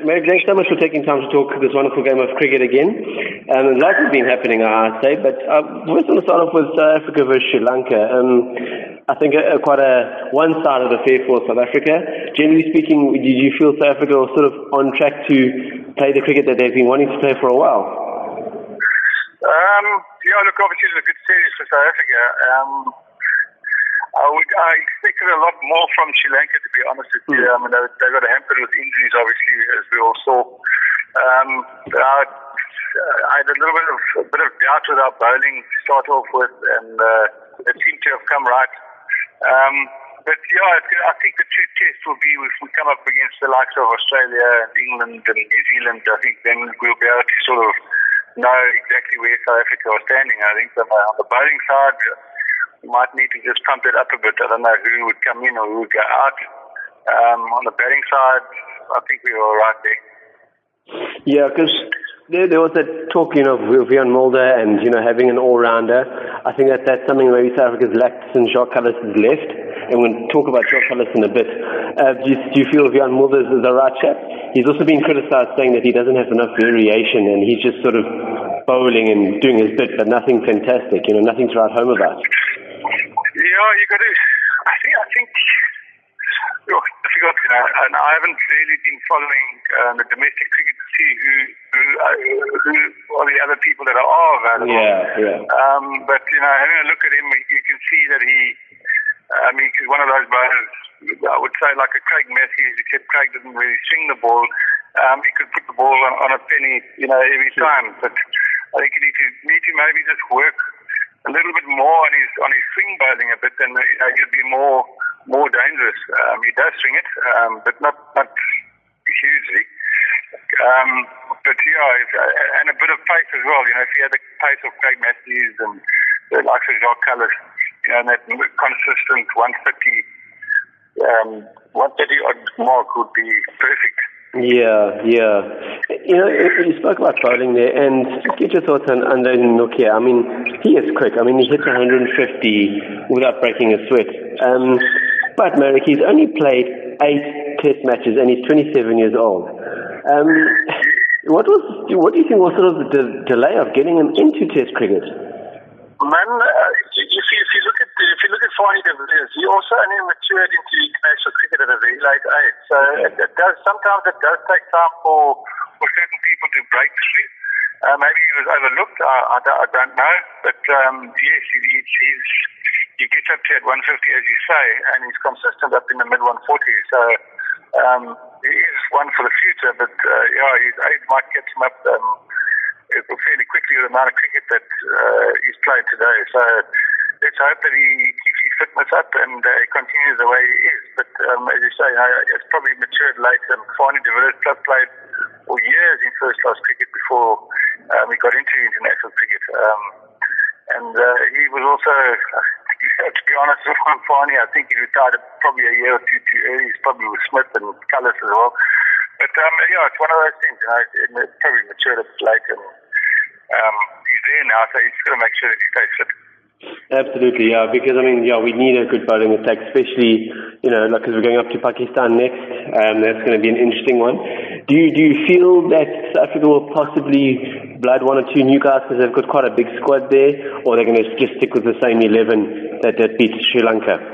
Meyrick, thanks so much for taking time to talk this wonderful game of cricket again. A lot has been happening, I'd say, but I first want to start off with South Africa versus Sri Lanka. I think quite a one-sided affair for South Africa. Generally speaking, did you feel South Africa was sort of on track to play the cricket that they've been wanting to play for a while? Look, obviously it was a good series for South Africa. I expected a lot more from Sri Lanka, to be honest with you. I mean, they got hampered with injuries, obviously, as we all saw. I had a bit of doubt with our bowling to start off with, and it seemed to have come right. But I think the true test will be if we come up against the likes of Australia and England and New Zealand. I think then we'll be able to sort of know exactly where South Africa was standing. I think on the bowling side, we might need to just pump it up a bit. I don't know who would come in or who would go out. On the batting side, I think we were all right there. Yeah, because there was that talk, of Vian Mulder and, having an all-rounder. I think that's something maybe South Africa's lacked since Jacques Kallis has left. And we'll talk about Jacques Kallis in a bit. Do you feel Vian Mulder is the right chap? He's also been criticised saying that he doesn't have enough variation and he's just sort of bowling and doing his bit, but nothing fantastic, nothing to write home about. Yeah, you got to. I think. Look, difficult, and I haven't really been following the domestic cricket to see who are the other people that are available. Yeah. But having a look at him, you can see that he's one of those bowlers. I would say like a Craig Matthews, except Craig didn't really swing the ball. He could put the ball on a penny, every time. But I think you need to maybe just work a little bit more on his swing bowling a bit, then he'll be more dangerous. He does swing it, but not hugely. But and a bit of pace as well. If he had the pace of Craig Matthews and the likes of Jacques Kallis, and that consistent 130 odd mark would be perfect. Yeah. You spoke about bowling there, and just get your thoughts on Nokia. I mean, he is quick. I mean, he hits 150 without breaking a sweat. But Meyrick, he's only played 8 Test matches, and he's 27 years old. What do you think was sort of the delay of getting him into Test cricket? Man, if you look at Fanie de Villiers, he also only matured into international cricket at a very late age. So sometimes it does take time for certain people to break through. Maybe he was overlooked. I don't know, but yes, he gets up to at 150, as you say, and he's consistent up in the mid 140s. So he is one for the future. But his age might catch him up fairly quickly with the amount of cricket that he's played today. So let's hope that he keeps his fitness up and he continues the way he is. But as you say, it's probably matured late, and Fanie de Villiers played for years in first-class cricket before he got into international cricket. And he was also, to be honest with Fanie, I think he retired probably a year or two too early. He's probably with Smith and Kallis as well. But it's one of those things. It probably matured a bit late, and he's there now, so he's got to make sure that he stays fit. Absolutely, yeah. Because we need a good bowling attack, especially because we're going up to Pakistan next. That's going to be an interesting one. Do you feel that South Africa will possibly blood one or two new guys because they've got quite a big squad there, or they're going to just stick with the same 11 that beat Sri Lanka? Yeah,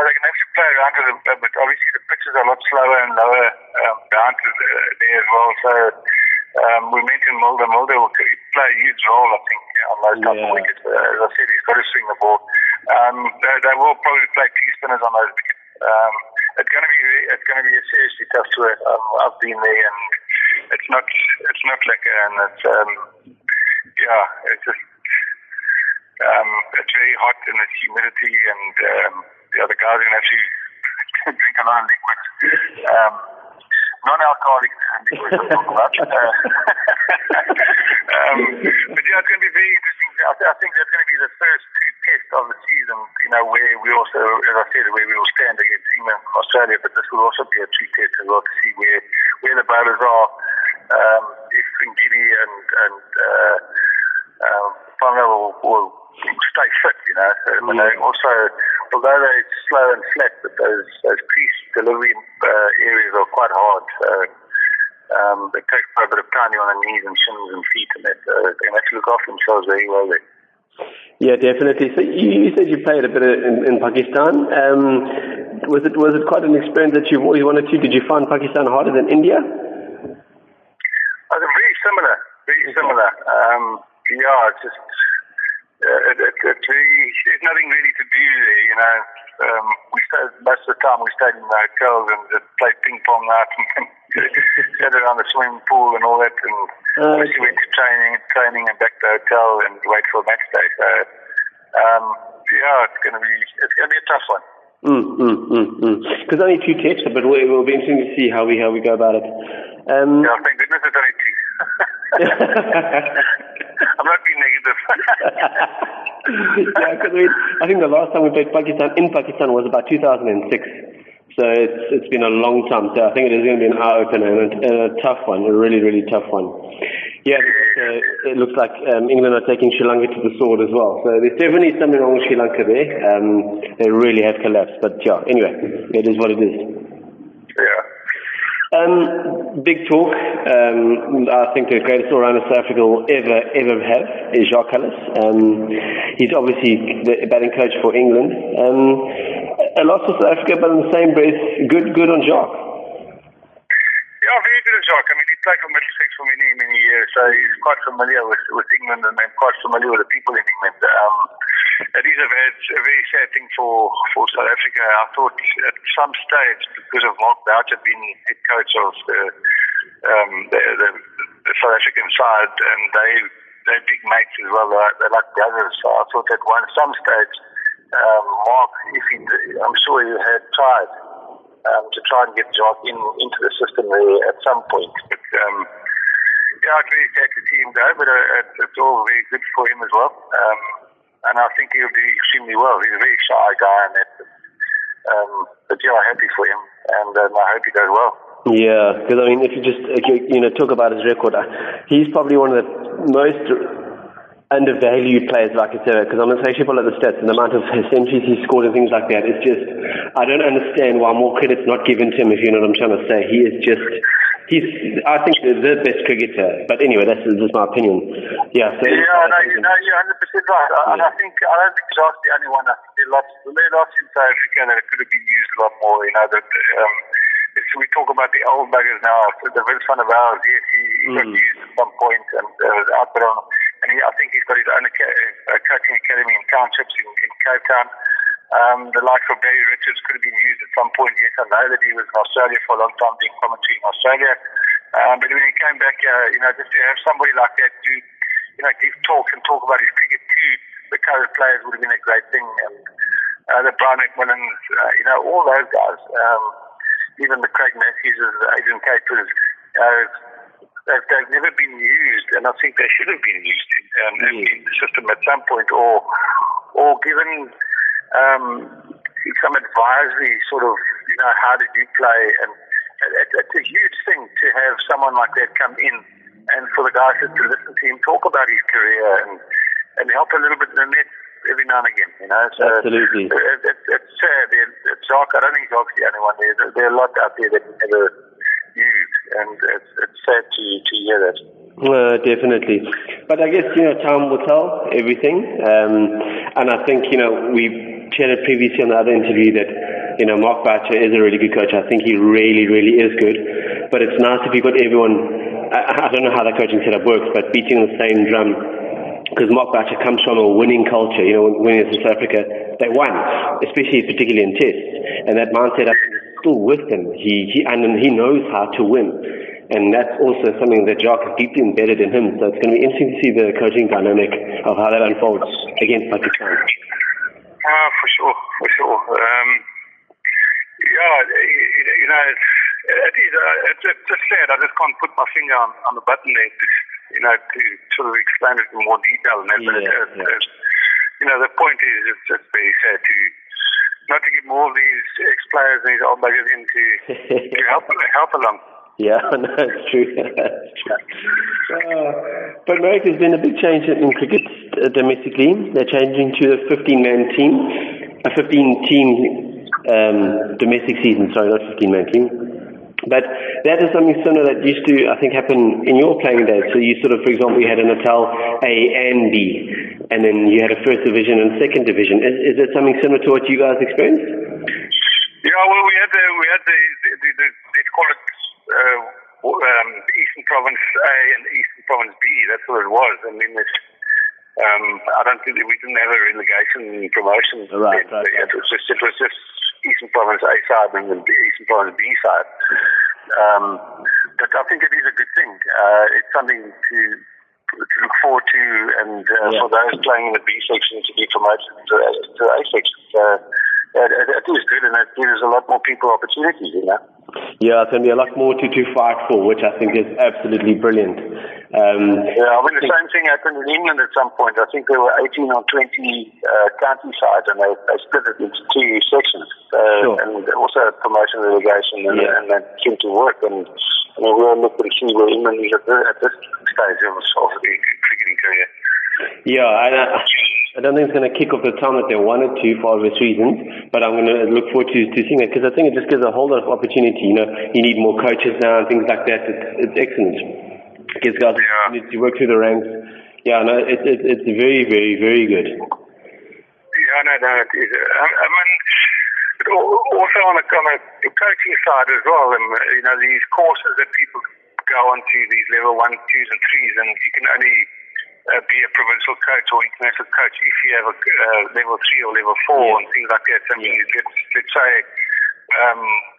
they're going to have to play around with it, but obviously the pitches are a lot slower and lower bounces there as well. So we mentioned Mulder. Mulder will play a huge role, I think, on those type of wickets. As I said, he's got to swing the ball. They will probably play 2 spinners on those wickets. It's going to be a seriously tough tour. I've been there, and it's not lekker, and it's just it's very hot, and it's humidity, and the guys are going to have to drink a lot of liquid. Non-alcoholic liquid, I'm talking about. But it's going to be very interesting. I think that's going to be the first 2 tests of the season, where we also, as I said, where we will stand against England and Australia, but this will also be a 2 test as well to see where the bowlers are. If Ngidi and Panga will stay fit, So, they also although they're slow and flat, but those crease delivery areas are quite hard. So they take quite a bit of time on the knees and shins and feet, and that they have to look after themselves very well there. Yeah, definitely. So you said you played a bit in Pakistan. Was it quite an experience that you've always wanted to? Did you find Pakistan harder than India? Very similar. Very similar. Yeah, it's just there's nothing really to do there. You know, we stayed most of the time. We stayed in the hotels and just played ping pong out and sat around the swimming pool and all that, and we went to training and back to the hotel and wait for a match day. So yeah, it's gonna be a tough one. Because only 2 tests, but it will be interesting to see how we go about it. Yeah, thank goodness it's only 2. I'm not being negative. Yeah, because I think the last time we played in Pakistan was about 2006. So it's been a long time. So I think it is going to be an eye-opener and a tough one, a really, really tough one. Yeah, it looks like England are taking Sri Lanka to the sword as well. So there's definitely something wrong with Sri Lanka there. They really have collapsed. But yeah, anyway, it is what it is. Yeah. Big talk. I think the greatest all-rounder South Africa will ever have is Jacques Kallis. He's obviously the batting coach for England. A loss for South Africa, but in the same breath, good on Jacques. Yeah, very good on Jacques. I mean, he played for Middlesex for many years, so he's quite familiar with England and quite familiar with the people in England. It is a very sad thing for South Africa. I thought at some stage, because of Mark Boucher being head coach of the South African side, and they're big mates as well. They're like brothers. So I thought at some stage, Mark, I'm sure he had tried to try and get Jacques into the system there at some point. But yeah, it's very sad to see him go, but it's all very good for him as well. And I think he'll do extremely well. He's a very shy guy, and that. But yeah, I'm happy for him, and I hope he does well. Yeah, because I mean, if you just talk about his record, he's probably one of the most undervalued players, like I said. Because I'm actually follow the stats and the amount of centuries he scored and things like that. It's just I don't understand why more credit's not given to him. If you know what I'm trying to say, I think the best cricketer. But anyway, that's just my opinion. Yeah. So you're 100% right. I don't think Jacques the only one. I think they lost in South Africa that it could have been used a lot more. You know that. So we talk about the old buggers now. So the Vince van der Waals, yes, he got used at some point and out there on. And I think he's got his own coaching academy in townships in Cape Town. The likes of Barry Richards could have been used at some point. Yes, I know that he was in Australia for a long time doing commentary in Australia. But when he came back here, just to have somebody like that do, give talks and talk about his cricket to the current players would have been a great thing. And the Brian McMillans, all those guys, even the Craig Matthews, Adrian Capers, they've never been used, and I think they should have been used in the system at some point, or given some advisory sort of, how did you play? And it's a huge thing to have someone like that come in, and for the guys to listen to him talk about his career and help a little bit in the net every now and again, So absolutely. It's sad. Jacques, I don't think Jacques the only one. There are a lot out there that never used, and it's sad to hear that. Definitely. But I guess, time will tell everything. And I think, we chatted previously on the other interview that, Mark Boucher is a really good coach. I think he really, really is good. But it's nice if you've got everyone, I don't know how the coaching setup works, but beating the same drum. Because Mark Boucher comes from a winning culture. When he was in South Africa, they won, particularly in tests. And that mindset, I think, is still with him. He knows how to win. And that's also something that Jacques has deeply embedded in him. So it's going to be interesting to see the coaching dynamic of how that unfolds against Pakistan. For sure. It's just sad. I just can't put my finger on the button there to sort of explain it in more detail. And the point is, it's just very sad not to get more of these ex-players and these old buggers in to help along. Yeah, no, it's true. But Meyrick, there's been a big change in cricket domestically. They're changing to a 15-man team. a 15-team domestic season. Sorry, not 15-man team. But that is something similar that used to, I think, happen in your playing days. So you sort of, for example, you had a Natal A and B, and then you had a first division and second division. Is it something similar to what you guys experienced? Yeah, well, we had the let's call it Eastern Province A and Eastern Province B. That's what it was. I mean, I don't think we didn't have a relegation promotion. Right. It was just Eastern Province A side and the Eastern Province B side. But I think it is a good thing. It's something to look forward to, and for those playing in the B section to be promoted to A section. It is good, and it gives a lot more people opportunities, you know. Yeah, it's going to be a lot more to fight for, which I think is absolutely brilliant. I mean, the same thing happened in England at some point. I think there were 18 or 20 county sides, and they split it into two sections. Sure. And also promotion and relegation, and that seemed to work. And we all looked and see where England is at this stage of the cricketing career. Yeah, I don't think it's going to kick off the time that they wanted to for obvious reasons, but I'm going to look forward to seeing it, because I think it just gives a whole lot of opportunity. You know, you need more coaches now and things like that. It's excellent. It gives guys opportunity to work through the ranks. Yeah, no, it's very, very, very good. Yeah, no, it is. I mean, also on the coaching side as well, you know, these courses that people go on to, these level 1, 2s and 3s, and you can only be a provincial coach or international coach if you have a level 3 or level 4 and things like that. I mean, let's say,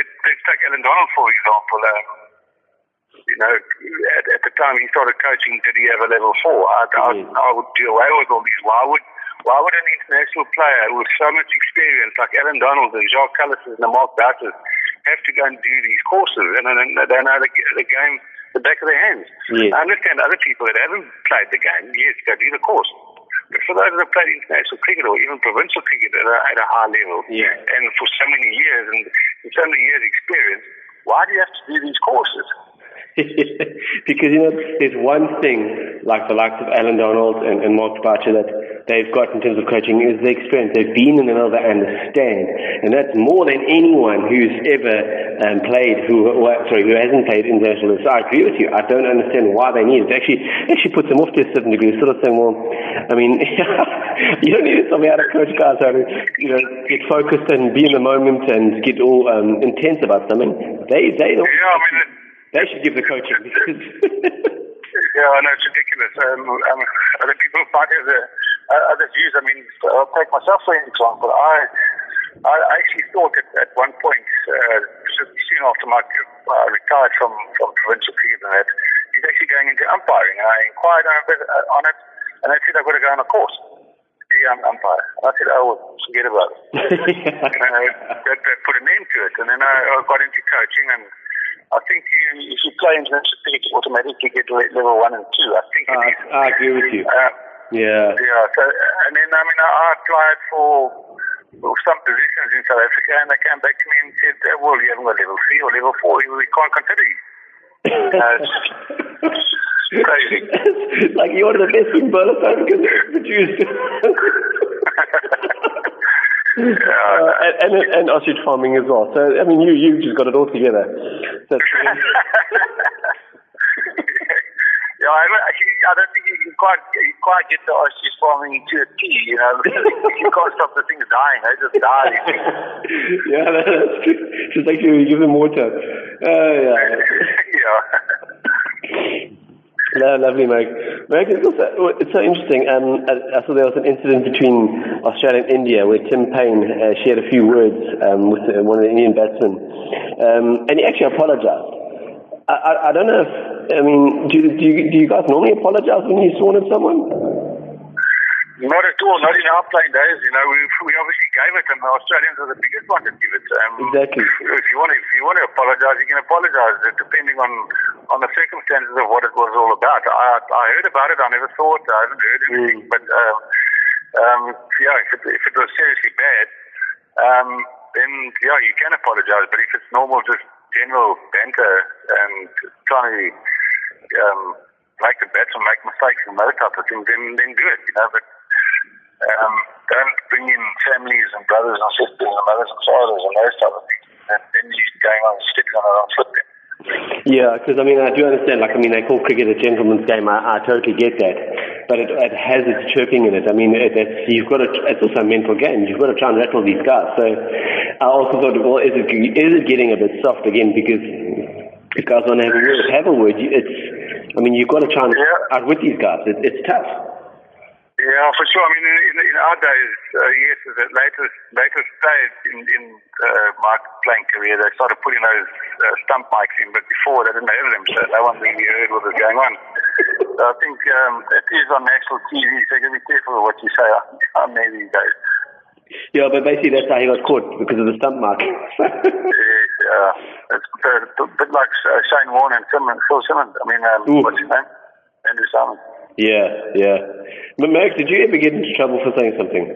let's take Alan Donald, for example. You know, at the time he started coaching, did he have a level 4? I would do away with all these. Why would an international player with so much experience like Alan Donald and Jacques Kallis and Mark Bouters have to go and do these courses? And they know the game the back of their hands. Yes. I understand other people that haven't played the game, yes, go do the course. But for those that have played international cricket or even provincial cricket at a high level, and for so many years and so many years experience, why do you have to do these courses? Because, you know, there's one thing like the likes of Alan Donald and Mark Boucher that they've got in terms of coaching is the experience. They've been in another, they understand, and that's more than anyone who's ever played, who hasn't played international. So I agree with you. I don't understand why they need it. It actually puts them off to a certain degree, sort of saying, well, I mean, you don't need to tell me how to coach guys how to, you know, get focused and be in the moment and get all intense about something. They don't. Yeah, I mean, they should give the coaching. Yeah, I know, it's ridiculous. Other people might have other views. I mean, I'll take myself for example. I actually thought at one point, soon after I retired from provincial cricket and that, he's actually going into umpiring. And I inquired on it, and they said I've got to go on a course to be an umpire. And I said, oh, well, forget about it. That put an end to it. And then I got into coaching, and I think if you play international cricket, you automatically get level 1 and 2. I think it is. I agree with you. Yeah. So, and then, I mean, I applied for some positions in South Africa, and they came back to me and said, well, you haven't got level 3 or level 4, we can't consider you. It's crazy. Like you're the best in bowler South Africa produced. And ostrich farming as well. So I mean, you just got it all together. So, I don't think you can quite get the ostrich farming to a T. You know, you can't stop the things dying; they just die. Yeah, that's true. Just like you give them water. Yeah. No, lovely, Meyrick. Meyrick, it's so interesting. I saw there was an incident between Australia and India where Tim Payne shared a few words with one of the Indian batsmen, and he actually apologized. I don't know if, I mean, do you guys normally apologize when you sworn at someone? Not at all, not in our playing days. You know, we obviously gave it, and the Australians are the biggest one to give it. Exactly. If you want to apologise, you can apologise, depending on the circumstances of what it was all about. I heard about it. I never thought. I haven't heard anything. But if it was seriously bad, then you can apologise. But if it's normal, just general banter and trying to make the batsman make mistakes and those type of things, then do it. You know, but don't bring in families and brothers and sisters and mothers and fathers and those type of things. And then you're going on stepping on the wrong foot then. Yeah, because I do understand. They call cricket a gentleman's game. I totally get that, but it has its chirping in it. It's also a mental game. You've got to try and rattle these guys. So I also thought, well, is it getting a bit soft again? Because if guys want to have a word, you've got to try and outwit these guys. It's tough. Yeah, for sure. In our days, yes, the latest stage in my playing career, they started putting those stump mics in, but before they didn't have them, so no one really heard what was going on. So I think it is on national TV, so you got to be careful of what you say on there these days. Yeah, but basically that's how he got caught, because of the stump mic. Yes, it's a bit like Shane Warne and Phil Simmons. What's his name? Andrew Simon. Yeah. But Meyrick, did you ever get into trouble for saying something?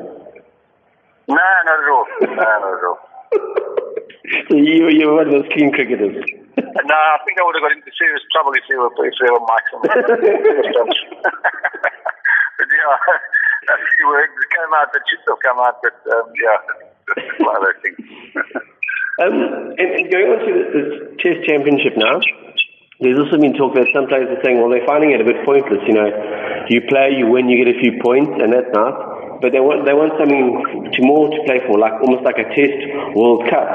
No, not at all. So you were one of those clean cricketers? No, I think I would have got into serious trouble if there were mics on there. But a few words came out that should have come out, but it's one of those things. And going on to this Chess Championship now, there's also been talk that some players are saying, well, they're finding it a bit pointless. You play, you win, you get a few points, and that's nice. But they want something more to play for, almost like a Test World Cup.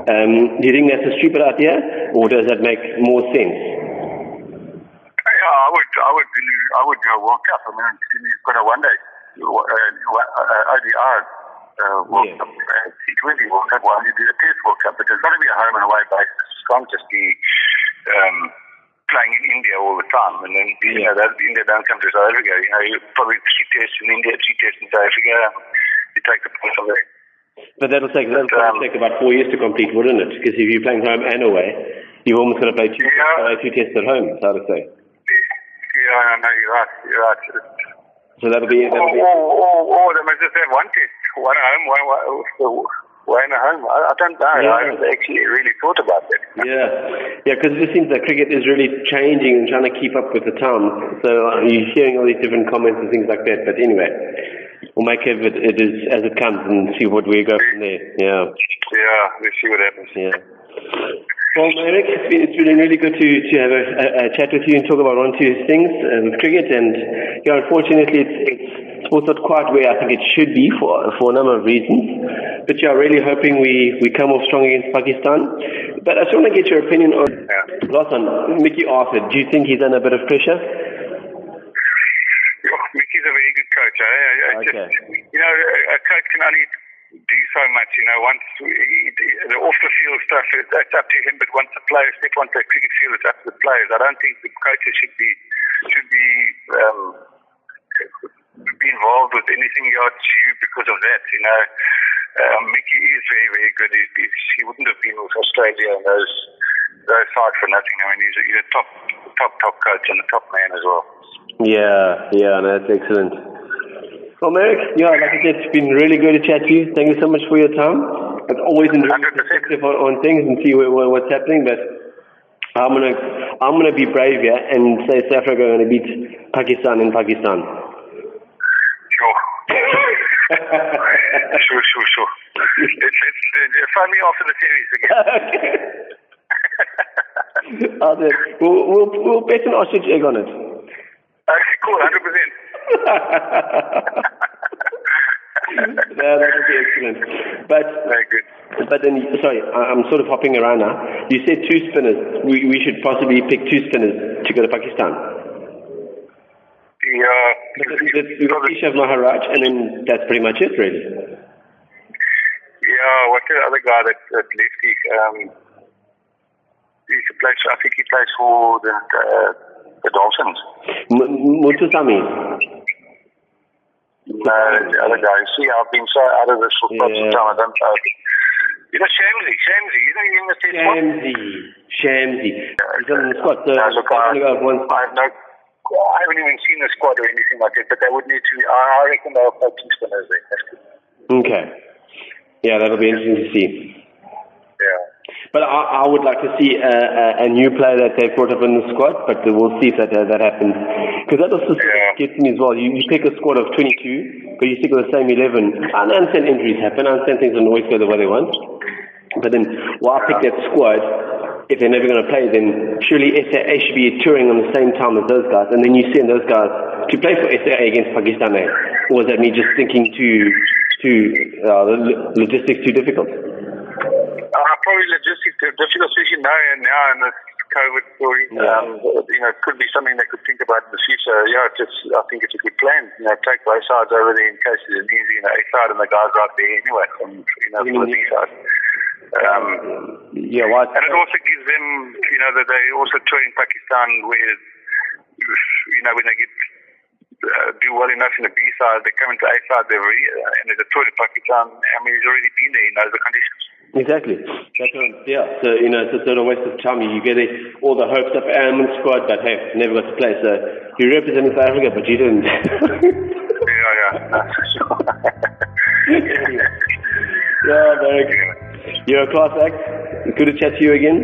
Do you think that's a stupid idea, or does that make more sense? Yeah, I would do a World Cup. You've got a one-day ODI World Cup, T20 World Cup. Well, you do a Test World Cup, but there's got to be a home and away basis. It can't just be playing in India all the time, and then India don't come to South Africa. You probably 3 tests in India, 3 tests in South Africa. You take the points from there. But that'll take about 4 years to complete, wouldn't it? Because if you're playing home and away, you've almost got to play 2 tests at home, so to say. Yeah, no, you're right. So that'll be. Or they must just have one test, one at home, one at home. I don't know. Yeah. I haven't actually really thought about that. Yeah, because it just seems that cricket is really changing and trying to keep up with the times. So you're hearing all these different comments and things like that. But anyway, we'll make it is as it comes and see what we go from there. Yeah. Yeah, we'll see what happens. Yeah. Well, Meyrick, it's been really good to have a chat with you and talk about one or two things with cricket. And unfortunately, it's also not quite where I think it should be for a number of reasons. But really hoping we come off strong against Pakistan. But I just want to get your opinion on last one, Mickey Arthur. Do you think he's under a bit of pressure? Mickey's a very good coach. Okay. A coach can only do so much. Once the off the field stuff, that's up to him. But once the players step onto the cricket field, it's up to the players. I don't think the coaches should be involved with anything else because of that. Mickey is very, very good. He wouldn't have been with Australia and those sides for nothing. He's a top coach and a top man as well. Yeah, no, that's excellent. Well, Meyrick, like I said, it's been really good to chat to you. Thank you so much for your time. It's always interesting on things and see what's happening. But I'm gonna be brave here and say South Africa are going to beat Pakistan in Pakistan. Sure. Sure. It's find me after the series again. We'll bet an ostrich egg on it. Okay, cool, 100%. No, that would be excellent. Very good. But then, sorry, I'm sort of hopping around now. You said 2 spinners. We should possibly pick 2 spinners to go to Pakistan. Yeah. We've got Ishav Maharaj, and then that's pretty much it, really. Yeah, what's the other guy that lefty? I think he plays for the Dolphins. Mutusami. No, the other guy. See, I've been so out of this for quite some time. I don't know. Shamsi. Isn't he in the test squad? Shamsi. He's on the squad. So I haven't even seen the squad or anything like that, but they would need to. I reckon they'll play 2 spinners there. Okay. Yeah, that'll be interesting to see. Yeah. But I would like to see a new player that they've brought up in the squad, but we'll see if that happens. Because that also gets me as well. You pick a squad of 22, but you stick with the same 11. I understand injuries happen. I understand things don't always go the way they want. But then, why pick that squad if they're never going to play? Then surely SAA should be touring on the same time as those guys, and then you send those guys to play for SAA against Pakistan. Or was that me just thinking the logistics too difficult? Probably logistics too difficult, especially now in this COVID story. It could be something they could think about in the future. I think it's a good plan. Take both sides over there in case there's an easy A side and the guys right there anyway from the B side. And it also gives them, that they also touring Pakistan where, when they get do well enough in the B side, they come into A side, and there's a tour to Pakistan. I mean, he's already been there, he knows the conditions. Exactly. So, it's a sort of waste of time. You get all the hopes up Airman squad, but hey, never got to play. So, you're representing South Africa, but you didn't. Meyrick. You're a class act. Good to chat to you again.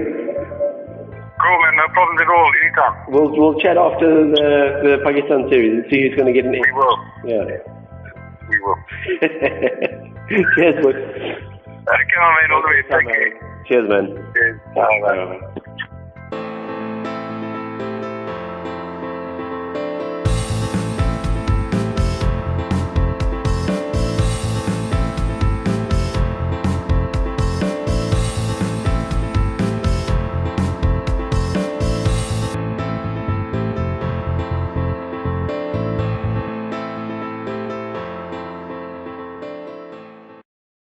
Cool, man. No problems at all. Anytime. We'll chat after the Pakistan series and see who's going to get an We will. Yeah. We will. Cheers, boy. Come on, man. All the way. Take care. Cheers, man. Cheers. Bye.